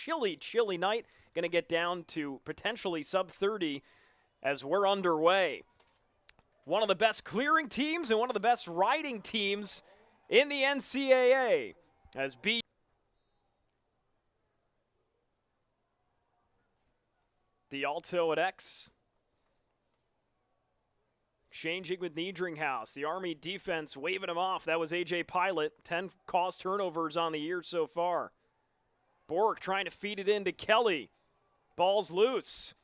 chilly, chilly night. Going to get down to potentially sub 30 as we're underway. One of the best clearing teams and one of the best riding teams in the NCAA as the Alto at X. Changing with Niedringhaus. The Army defense waving him off. That was A.J. Pilot. 10 caused turnovers on the year so far. Bork trying to feed it into Kelly. Ball's loose.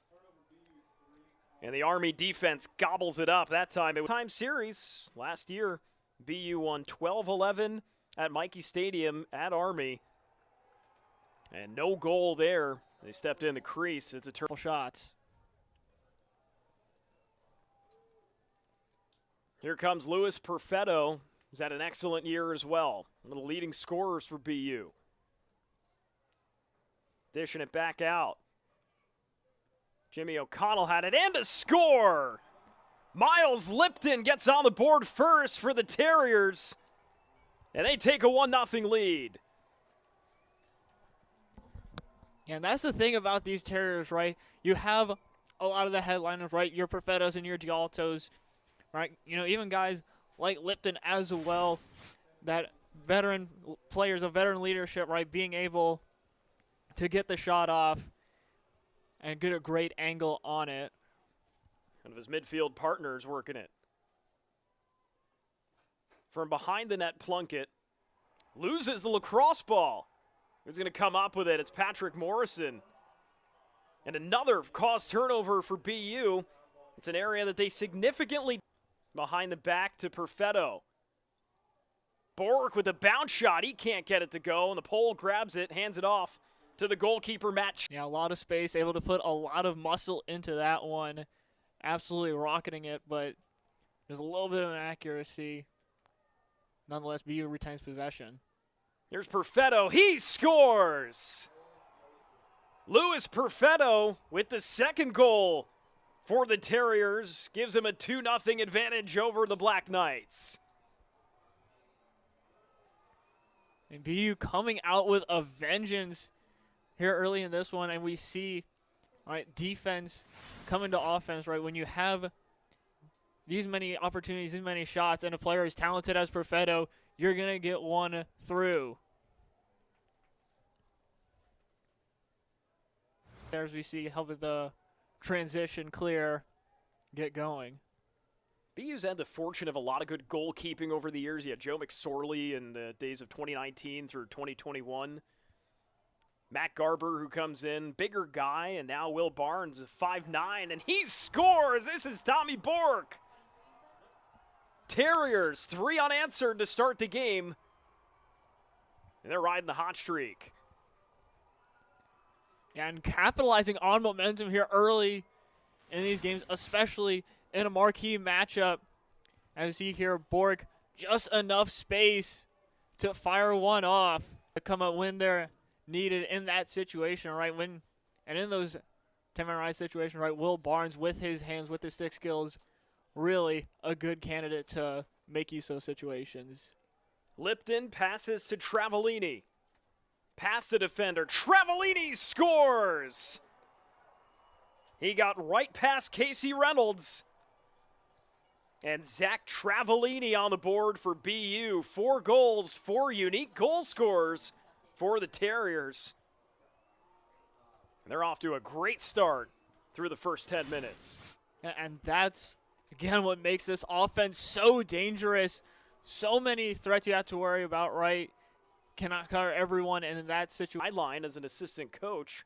And the Army defense gobbles it up. That time, it was a time series. Last year, BU won 12-11 at Mikey Stadium at Army. And no goal there. They stepped in the crease. It's a turn. Shots. Here comes Luis Perfetto, who's had an excellent year as well. One of the leading scorers for BU. Dishing it back out. Jimmy O'Connell had it, and a score! Miles Lipton gets on the board first for the Terriers, and they take a 1-0 lead. And that's the thing about these Terriers, right? You have a lot of the headliners, right? Your Perfettos and your D'Altos, right? You know, even guys like Lipton as well, that veteran players of veteran leadership, right? Being able to get the shot off and get a great angle on it. One of his midfield partners working it. From behind the net, Plunkett loses the lacrosse ball. Who's going to come up with it? It's Patrick Morrison. And another caused turnover for BU. It's an area that they significantly behind the back to Perfetto. Bork with a bounce shot. He can't get it to go, and the pole grabs it, hands it off to the goalkeeper, Matt. Yeah, a lot of space, able to put a lot of muscle into that one. Absolutely rocketing it, but there's a little bit of inaccuracy. Nonetheless, BU retains possession. Here's Perfetto. He scores! Luis Perfetto with the second goal for the Terriers. Gives him a 2-0 advantage over the Black Knights. And BU coming out with a vengeance here early in this one, and we see, all right, defense coming to offense, right? When you have these many opportunities, these many shots, and a player as talented as Perfetto, you're going to get one through. As we see, helping the transition clear, get going. BU's had the fortune of a lot of good goalkeeping over the years. You had Joe McSorley in the days of 2019 through 2021. Matt Garber, who comes in, bigger guy, and now Will Barnes, 5'9", and he scores! This is Tommy Bork. Terriers, 3 unanswered to start the game. And they're riding the hot streak. And capitalizing on momentum here early in these games, especially in a marquee matchup. As you see here, Bork, just enough space to fire one off to come up when they're needed in that situation, right? And in those 10-man ride situations, right, Will Barnes with his hands, with his stick skills, really a good candidate to make use of those situations. Lipton passes to Travellini. Pass the defender. Travellini scores! He got right past Casey Reynolds. And Zach Travellini on the board for BU. 4 goals, 4 unique goal scorers for the Terriers. And they're off to a great start through the first 10 minutes. And that's, again, what makes this offense so dangerous. So many threats you have to worry about, right? Cannot cover everyone, and in that situation. Sideline as an assistant coach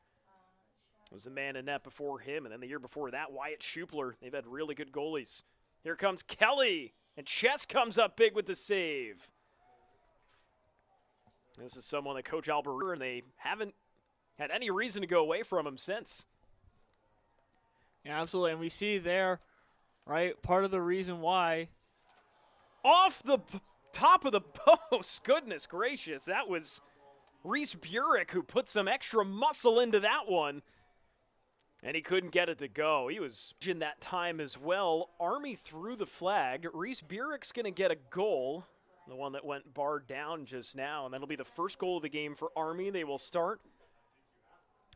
was the man in net before him, and then the year before that, Wyatt Schupler. They've had really good goalies. Here comes Kelly, and Chess comes up big with the save. This is someone that Coach Albert, and they haven't had any reason to go away from him since. Yeah, absolutely, and we see there, right, part of the reason why. Off the top of the post. Goodness gracious. That was Reese Burek who put some extra muscle into that one. And he couldn't get it to go. He was in that time as well. Army threw the flag. Reese Burek's going to get a goal. The one that went barred down just now. And that'll be the first goal of the game for Army. They will start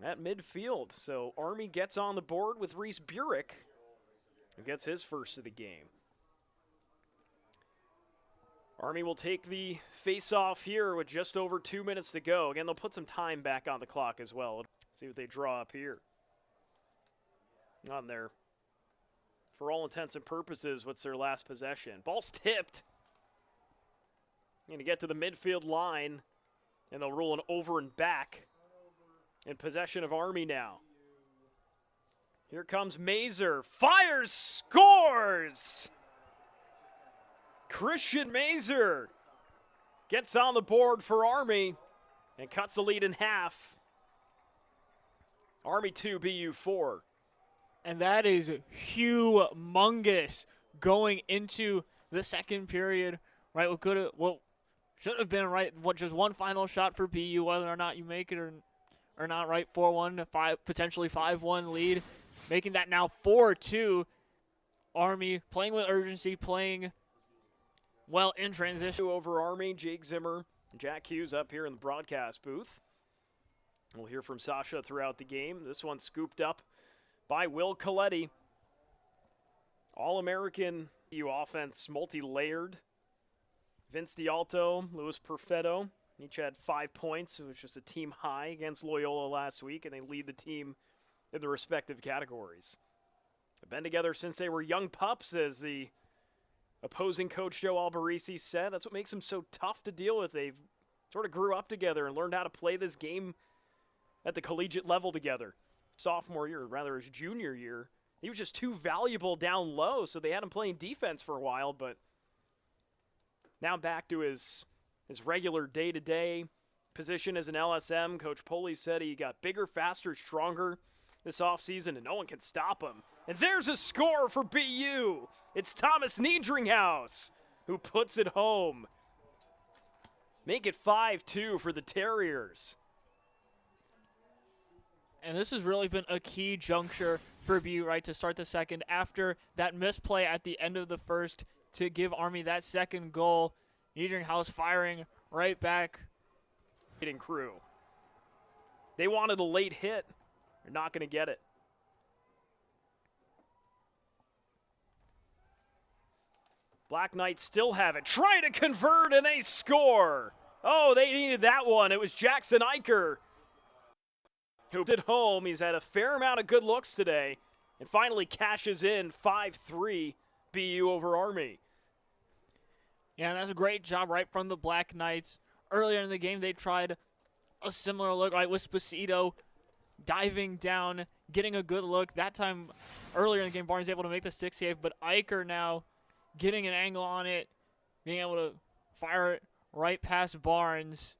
at midfield. So Army gets on the board with Reese Burek, who gets his first of the game. Army will take the face-off here with just over 2 minutes to go. Again, they'll put some time back on the clock as well. See what they draw up here. On there. For all intents and purposes, what's their last possession? Ball's tipped. Going to get to the midfield line, and they'll roll an over and back in possession of Army now. Here comes Mazer. Fires, scores! Christian Mazer gets on the board for Army and cuts the lead in half. Army 2, BU 4. And that is humongous going into the second period, right? What should have been, right, just one final shot for BU, whether or not you make it or not, right? 4-1, potentially 5-1 lead, making that now 4-2. Army playing with urgency, playing well in transition. Over Army, Jake Zimmer, Jack Hughes up here in the broadcast booth. We'll hear from Sasha throughout the game. This one scooped up by Will Coletti. All-American BU offense, multi-layered. Vince D'Alto, Luis Perfetto, each had 5 points. It was just a team high against Loyola last week, and they lead the team in the respective categories. They've been together since they were young pups, as the opposing coach Joe Albarisi said. That's what makes them so tough to deal with. They sort of grew up together and learned how to play this game at the collegiate level together. Sophomore year, rather his junior year, he was just too valuable down low, so they had him playing defense for a while, but now back to his regular day-to-day position as an LSM. Coach Poli said he got bigger, faster, stronger this offseason, and no one can stop him. And there's a score for BU. It's Thomas Niedringhaus who puts it home. Make it 5-2 for the Terriers. And this has really been a key juncture for BU, right, to start the second after that misplay at the end of the first to give Army that second goal. Niedringhaus firing right back. Crew. They wanted a late hit. They're not going to get it. Black Knights still have it. Trying to convert, and they score. Oh, they needed that one. It was Jackson Eicher who did home. He's had a fair amount of good looks today and finally cashes in 5-3 BU over Army. Yeah, and that's a great job right from the Black Knights. Earlier in the game, they tried a similar look, right, with Spacito diving down, getting a good look. That time, earlier in the game, Barnes able to make the stick save, but Eicher now getting an angle on it, being able to fire it right past Barnes.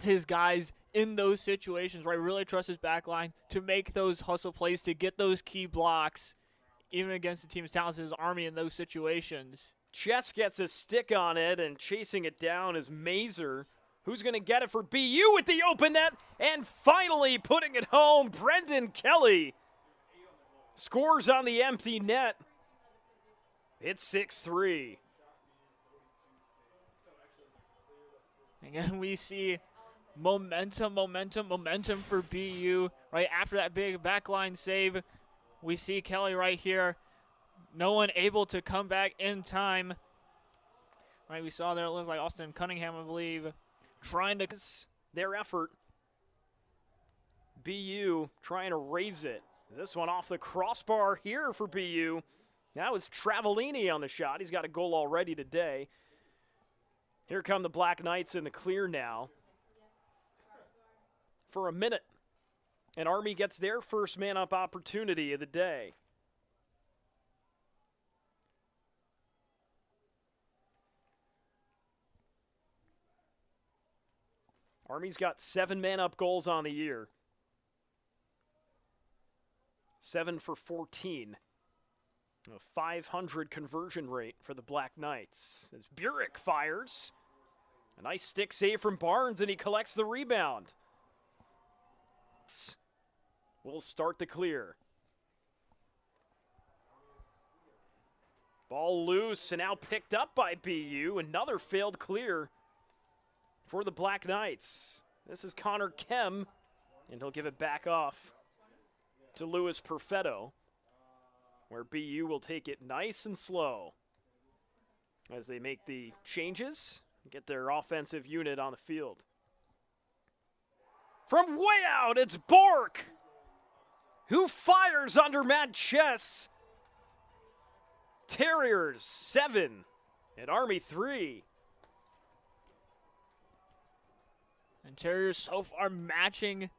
His guys in those situations, right, really trust his back line to make those hustle plays, to get those key blocks, even against the team as talented as Army in those situations. Chess gets a stick on it, and chasing it down is Mazer. Who's going to get it for BU with the open net? And finally putting it home, Brendan Kelly scores on the empty net. It's 6-3. Again, we see momentum for BU. Right after that big backline save, we see Kelly right here. No one able to come back in time. Right, we saw there, it looks like Austin Cunningham, I believe, trying to... Their effort. BU trying to raise it. This one off the crossbar here for BU. That was Travellini on the shot. He's got a goal already today. Here come the Black Knights in the clear now for a minute. And Army gets their first man-up opportunity of the day. Army's got 7 man-up goals on the year. 7 for 14. A 500 conversion rate for the Black Knights. As Burek fires. A nice stick save from Barnes, and he collects the rebound. We'll start the clear. Ball loose and now picked up by BU. Another failed clear for the Black Knights. This is Connor Kem And he'll give it back off to Louis Perfetto, where BU will take it nice and slow as they make the changes and get their offensive unit on the field. From way out, it's Bork, who fires under Matt Chess. Terriers 7 and Army 3. And Terriers so far matching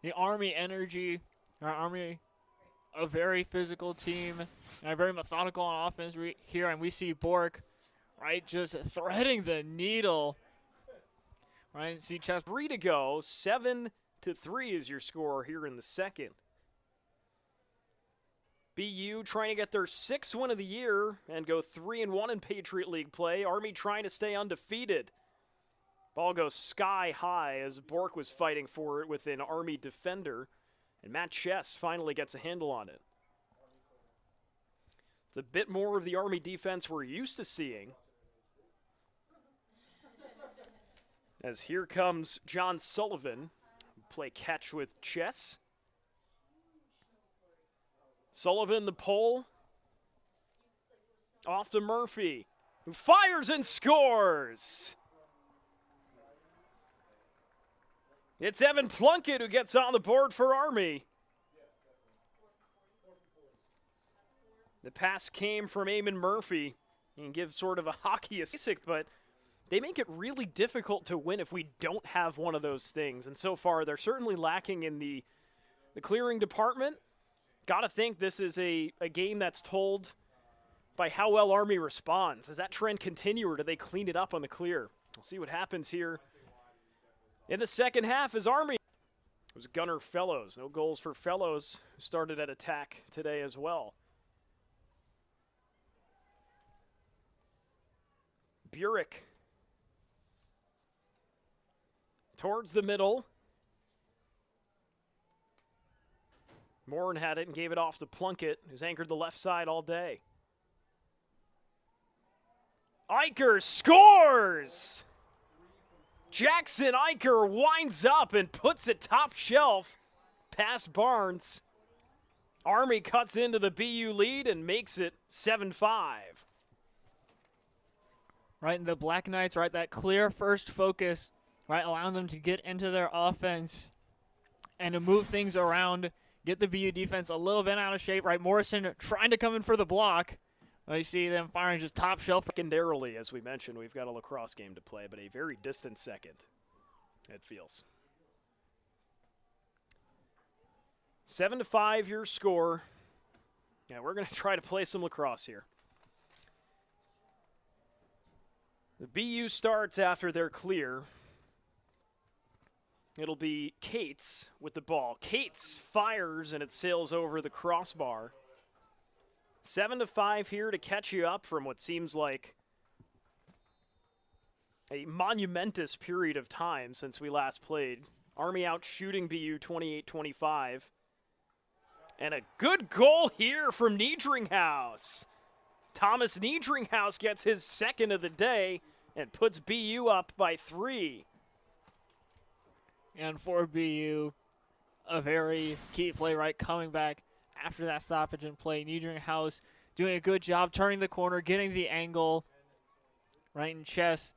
the Army energy. Our Army, a very physical team, and a very methodical on offense here. And we see Bork, right, just threading the needle. Right, see Chess. 3 to go. 7-3 is your score here in the second. BU trying to get their 6th win of the year and go 3-1 in Patriot League play. Army trying to stay undefeated. Ball goes sky high as Bork was fighting for it with an Army defender. And Matt Chess finally gets a handle on it. It's a bit more of the Army defense we're used to seeing. As here comes John Sullivan, play catch with Chess. Sullivan, the pole, off to Murphy, who fires and scores. It's Evan Plunkett who gets on the board for Army. The pass came from Eamon Murphy. You can give sort of a hockey basic, but they make it really difficult to win if we don't have one of those things. And so far, they're certainly lacking in the clearing department. Got to think this is a game that's told by how well Army responds. Does that trend continue, or do they clean it up on the clear? We'll see what happens here in the second half as Army. It was Gunnar Fellows. No goals for Fellows, who started at attack today as well. Burek towards the middle. Morin had it and gave it off to Plunkett, who's anchored the left side all day. Eicher scores! Jackson Eicher winds up and puts it top shelf past Barnes. Army cuts into the BU lead and makes it 7-5. Right, and the Black Knights, right, that clear first focus, right, allowing them to get into their offense and to move things around, get the BU defense a little bit out of shape, right? Morrison trying to come in for the block. You see them firing just top shelf. Secondarily, as we mentioned, we've got a lacrosse game to play, but a very distant second, it feels. 7-5 your score. Yeah, we're going to try to play some lacrosse here. The BU starts after they're clear. It'll be Cates with the ball. Cates fires and it sails over the crossbar. 7-5 here to catch you up from what seems like a monumentous period of time since we last played. Army out shooting BU 28-25. And a good goal here from Niedringhaus. Thomas Niedringhaus gets his second of the day and puts BU up by 3. And for BU, a very key play, right, coming back after that stoppage in play. Niedringhaus doing a good job turning the corner, getting the angle, right, in Chess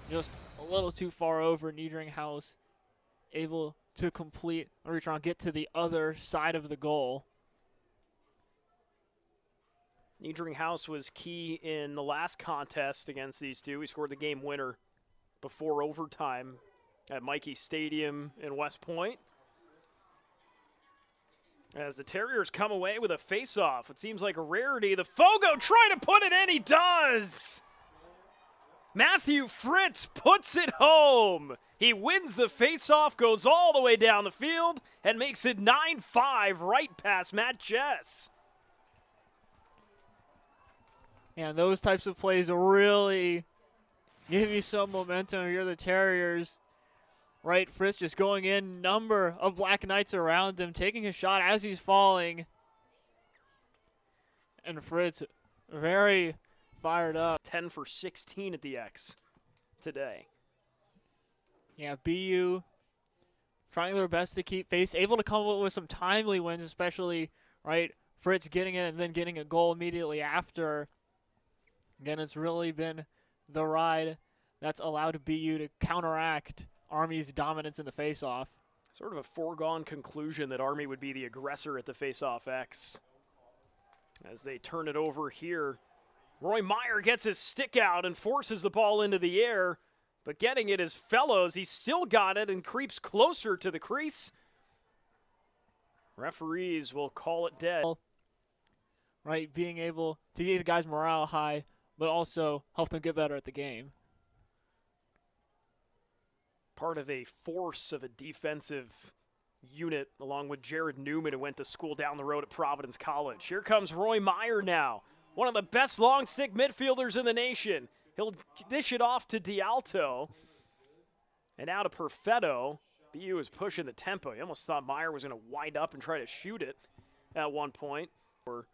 just a little too far over. Niedringhaus able to complete a reach around, get to the other side of the goal. Niedringhaus was key in the last contest against these two. He scored the game winner before overtime at Mikey Stadium in West Point. As the Terriers come away with a face-off, it seems like a rarity. The Fogo trying to put it in, he does! Matthew Fritz puts it home. He wins the face-off, goes all the way down the field, and makes it 9-5 right past Matt Chess. And those types of plays really give you some momentum. You're the Terriers. Right, Fritz just going in, number of Black Knights around him, taking a shot as he's falling. And Fritz very fired up. 10 for 16 at the X today. Yeah, BU trying their best to keep pace, able to come up with some timely wins, especially, right, Fritz getting it and then getting a goal immediately after. Again, it's really been the ride that's allowed BU to counteract Army's dominance in the faceoff. Sort of a foregone conclusion that Army would be the aggressor at the faceoff X. As they turn it over here, Roy Meyer gets his stick out and forces the ball into the air, but getting it is Fellows. He still got it and creeps closer to the crease. Referees will call it dead. Right, being able to get the guys' morale high, but also help them get better at the game. Part of a force of a defensive unit, along with Jared Newman, who went to school down the road at Providence College. Here comes Roy Meyer now, one of the best long stick midfielders in the nation. He'll dish it off to D'Alto, and now to Perfetto. BU is pushing the tempo. You almost thought Meyer was going to wind up and try to shoot it at one point. For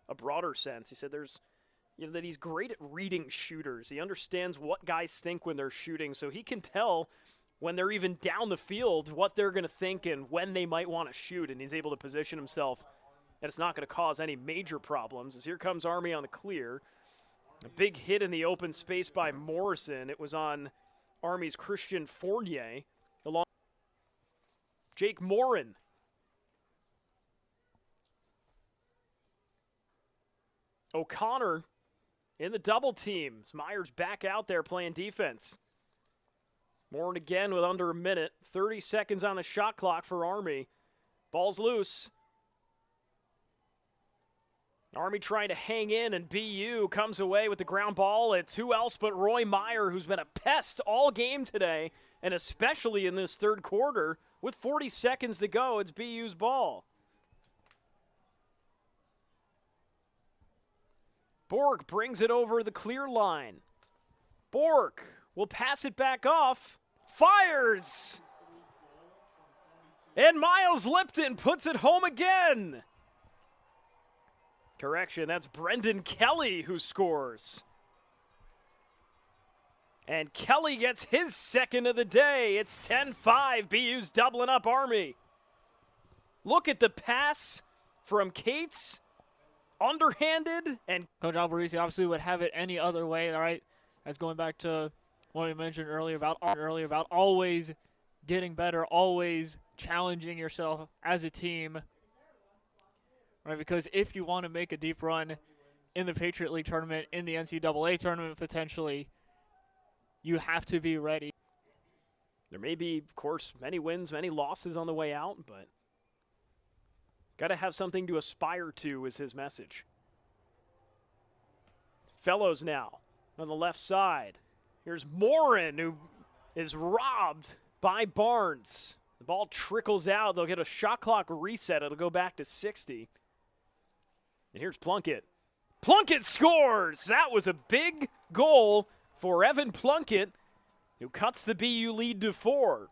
a broader sense, he said that he's great at reading shooters. He understands what guys think when they're shooting, so he can tell when they're even down the field what they're going to think and when they might want to shoot, and he's able to position himself that it's not going to cause any major problems. As here comes Army on the clear. A big hit in the open space by Morrison. It was on Army's Christian Fournier, along Jake Morin. O'Connor in the double teams. Myers back out there playing defense. Morin again with under a minute. 30 seconds on the shot clock for Army. Ball's loose. Army trying to hang in, and BU comes away with the ground ball. It's who else but Roy Meyer, who's been a pest all game today, and especially in this third quarter. With 40 seconds to go, it's BU's ball. Bork brings it over the clear line. Bork will pass it back off. Fires! And Miles Lipton puts it home again. Correction, that's Brendan Kelly who scores. And Kelly gets his second of the day. It's 10-5. BU's doubling up Army. Look at the pass from Cates. Underhanded, and Coach Alvarez obviously would have it any other way, all right? That's going back to what we mentioned earlier about always getting better, always challenging yourself as a team, right? Because if you want to make a deep run in the Patriot League tournament, in the NCAA tournament potentially, you have to be ready. There may be, of course, many wins, many losses on the way out, but got to have something to aspire to is his message. Fellows now on the left side. Here's Morin, who is robbed by Barnes. The ball trickles out. They'll get a shot clock reset. It'll go back to 60. And here's Plunkett. Plunkett scores! That was a big goal for Evan Plunkett, who cuts the BU lead to 4.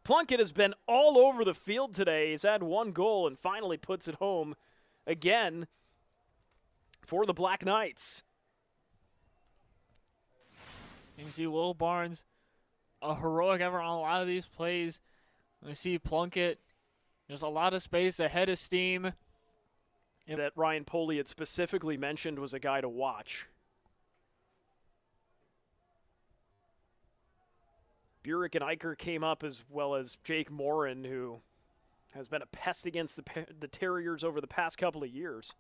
Plunkett has been all over the field today. He's had one goal and finally puts it home again for the Black Knights. You can see Will Barnes, a heroic effort on a lot of these plays. We see Plunkett, there's a lot of space ahead of steam. That Ryan Poley had specifically mentioned was a guy to watch. Burek and Eicher came up, as well as Jake Morin, who has been a pest against the Terriers over the past couple of years.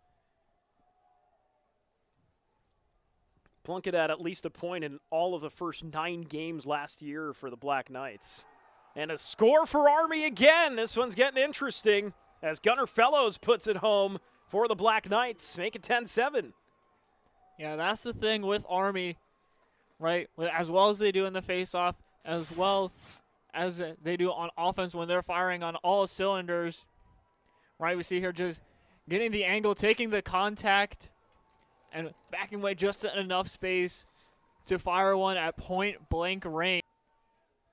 Plunkett had at least a point in all of the first 9 games last year for the Black Knights. And a score for Army again. This one's getting interesting as Gunnar Fellows puts it home for the Black Knights. Make it 10-7. Yeah, that's the thing with Army, right? As well as they do in the faceoff, as well as they do on offense when they're firing on all cylinders, right? We see here just getting the angle, taking the contact, and backing away just enough space to fire one at point-blank range.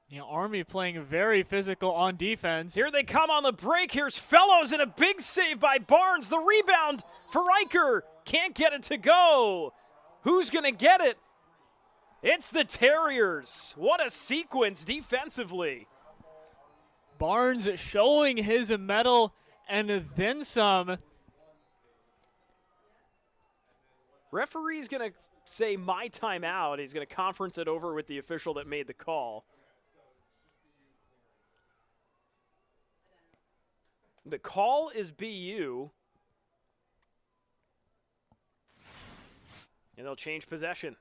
You know, Army playing very physical on defense. Here they come on the break. Here's Fellows and a big save by Barnes. The rebound for Eicher. Can't get it to go. Who's going to get it? It's the Terriers. What a sequence defensively. Barnes showing his mettle and then some. Referee's going to say my timeout. He's going to conference it over with the official that made the call. The call is BU. And they'll change possession.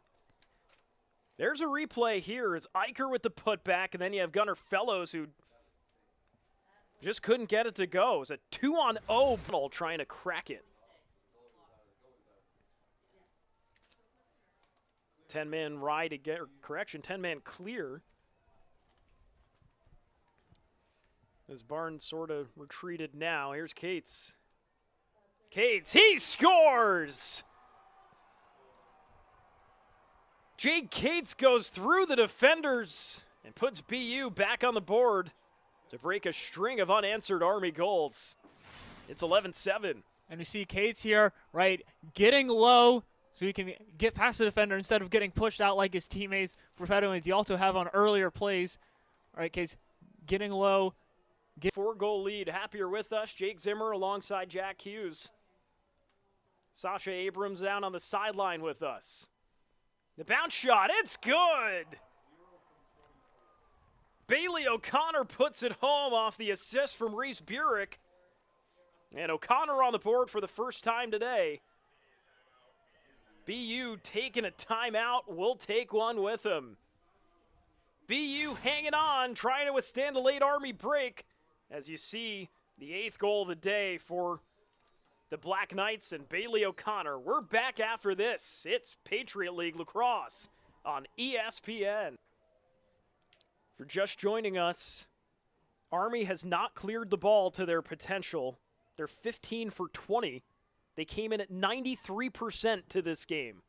There's a replay here. It's Eicher with the putback, and then you have Gunnar Fellows who just couldn't get it to go. It's a 2-on-0 trying to crack it. 10-man ride to get, correction, 10-man clear. As Barnes sort of retreated now. Here's Cates. Cates, he scores! Jake Cates goes through the defenders and puts BU back on the board to break a string of unanswered Army goals. It's 11-7. And you see Cates here, right, getting low so he can get past the defender instead of getting pushed out like his teammates, Perfetto and Dialto have on earlier plays. All right, Cates getting low. 4-goal lead. Happier with us. Jake Zimmer alongside Jack Hughes. Sasha Abrams down on the sideline with us. The bounce shot, it's good! Bailey O'Connor puts it home off the assist from Reese Burek. And O'Connor on the board for the first time today. BU taking a timeout. We'll take one with him. BU hanging on, trying to withstand a late Army break. As you see, the 8th goal of the day for the Black Knights and Bailey O'Connor. We're back after this. It's Patriot League Lacrosse on ESPN. For just joining us, Army has not cleared the ball to their potential. They're 15 for 20. They came in at 93% to this game.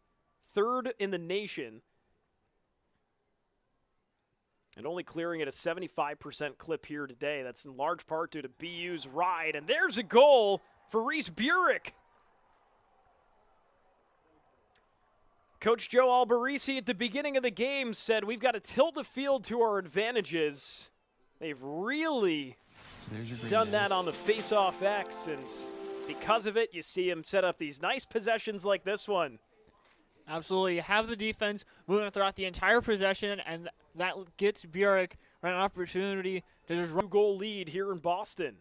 3rd in the nation. And only clearing at a 75% clip here today. That's in large part due to BU's ride. And there's a goal for Reese Burek. Coach Joe Albarisi at the beginning of the game said we've got to tilt the field to our advantages. They've really done that on the face-off X, and because of it, you see him set up these nice possessions like this one. Absolutely. You have the defense moving throughout the entire possession, and that gets Burek an opportunity to just run. 2-goal lead here in Boston.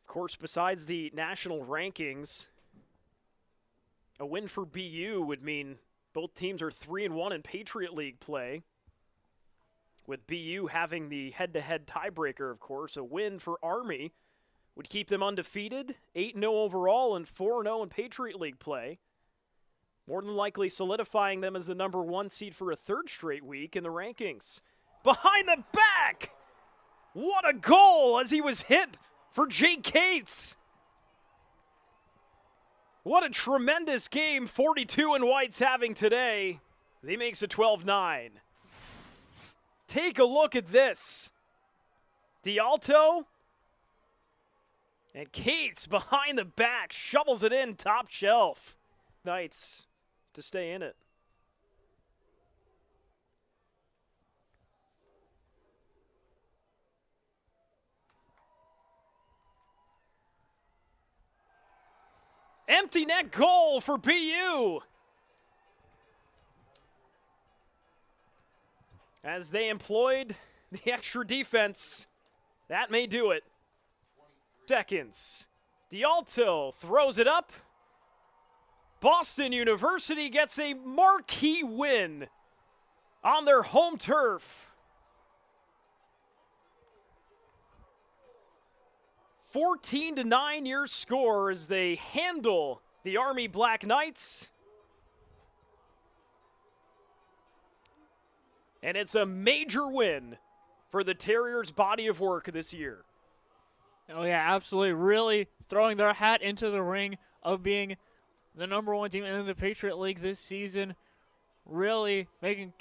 Of course, besides the national rankings, a win for BU would mean both teams are 3-1 in Patriot League play, with BU having the head-to-head tiebreaker, of course. A win for Army would keep them undefeated, 8-0 overall and 4-0 in Patriot League play, more than likely solidifying them as the #1 seed for a 3rd straight week in the rankings. Behind the back! What a goal as he was hit for Jake Cates. What a tremendous game 42 and White's having today. He makes it 12-9. Take a look at this. Dialto and Cates behind the back shovels it in top shelf. Knights to stay in it. Empty net goal for BU. As they employed the extra defense, that may do it. Seconds. Dialto throws it up. Boston University gets a marquee win on their home turf. 14-9 your score as they handle the Army Black Knights. And it's a major win for the Terriers' body of work this year. Oh, yeah, absolutely. Really throwing their hat into the ring of being the #1 team in the Patriot League this season. Really making